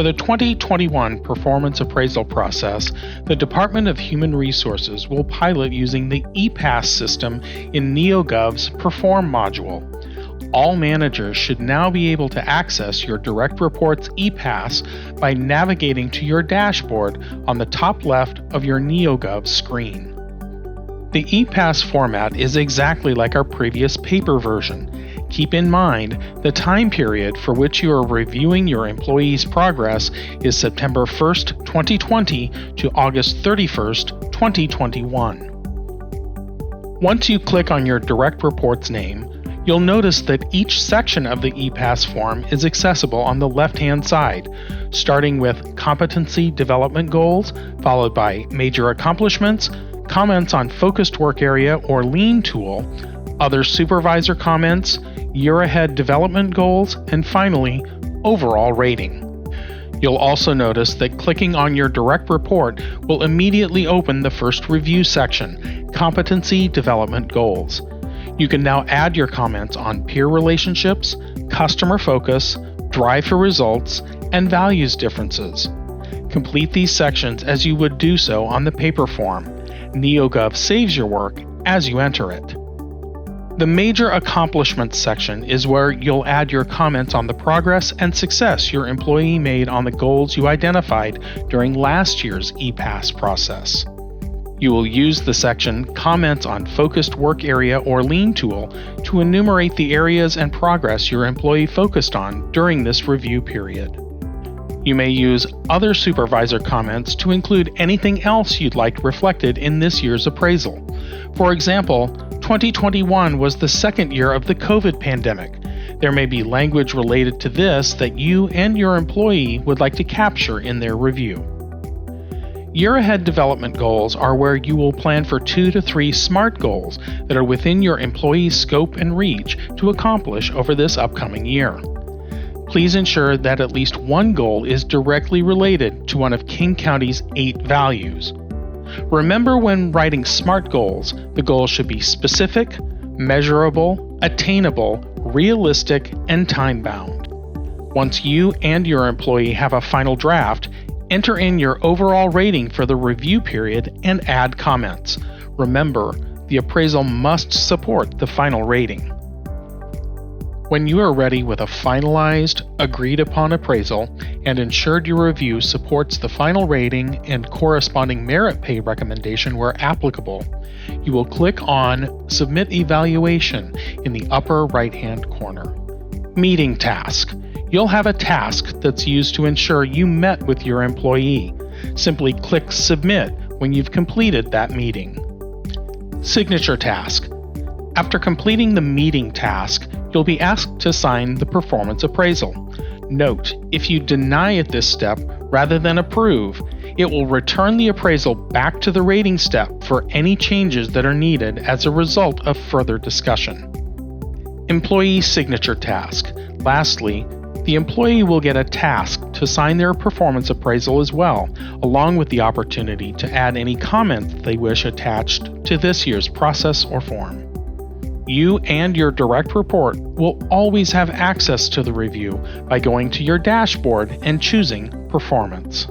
For the 2021 performance appraisal process, the Department of Human Resources will pilot using the ePass system in NeoGov's Perform module. All managers should now be able to access your direct reports ePass by navigating to your dashboard on the top left of your NeoGov screen. The ePass format is exactly like our previous paper version. Keep in mind, the time period for which you are reviewing your employees' progress is September 1st, 2020 to August 31st, 2021. Once you click on your direct report's name, you'll notice that each section of the ePass form is accessible on the left-hand side, starting with Competency Development Goals, followed by Major Accomplishments, Comments on Focused Work Area or Lean Tool, Other Supervisor Comments, Year Ahead Development Goals, and finally, Overall Rating. You'll also notice that clicking on your direct report will immediately open the first review section, Competency Development Goals. You can now add your comments on peer relationships, customer focus, drive for results, and values differences. Complete these sections as you would do so on the paper form. NeoGov saves your work as you enter it. The Major Accomplishments section is where you'll add your comments on the progress and success your employee made on the goals you identified during last year's ePass process. You will use the section Comments on Focused Work Area or Lean Tool to enumerate the areas and progress your employee focused on during this review period. You may use Other Supervisor Comments to include anything else you'd like reflected in this year's appraisal. For example, 2021 was the second year of the COVID pandemic. There may be language related to this that you and your employee would like to capture in their review. Year Ahead Development Goals are where you will plan for 2 to 3 SMART goals that are within your employee's scope and reach to accomplish over this upcoming year. Please ensure that at least one goal is directly related to one of King County's 8 values. Remember, when writing SMART goals, the goals should be specific, measurable, attainable, realistic, and time-bound. Once you and your employee have a final draft, enter in your overall rating for the review period and add comments. Remember, the appraisal must support the final rating. When you are ready with a finalized, agreed-upon appraisal and ensured your review supports the final rating and corresponding merit pay recommendation where applicable, you will click on Submit Evaluation in the upper right-hand corner. Meeting Task. You'll have a task that's used to ensure you met with your employee. Simply click Submit when you've completed that meeting. Signature Task. After completing the meeting task, you'll be asked to sign the performance appraisal. Note, if you deny at this step rather than approve, it will return the appraisal back to the rating step for any changes that are needed as a result of further discussion. Employee Signature Task. Lastly, the employee will get a task to sign their performance appraisal as well, along with the opportunity to add any comments they wish attached to this year's process or form. You and your direct report will always have access to the review by going to your dashboard and choosing Performance.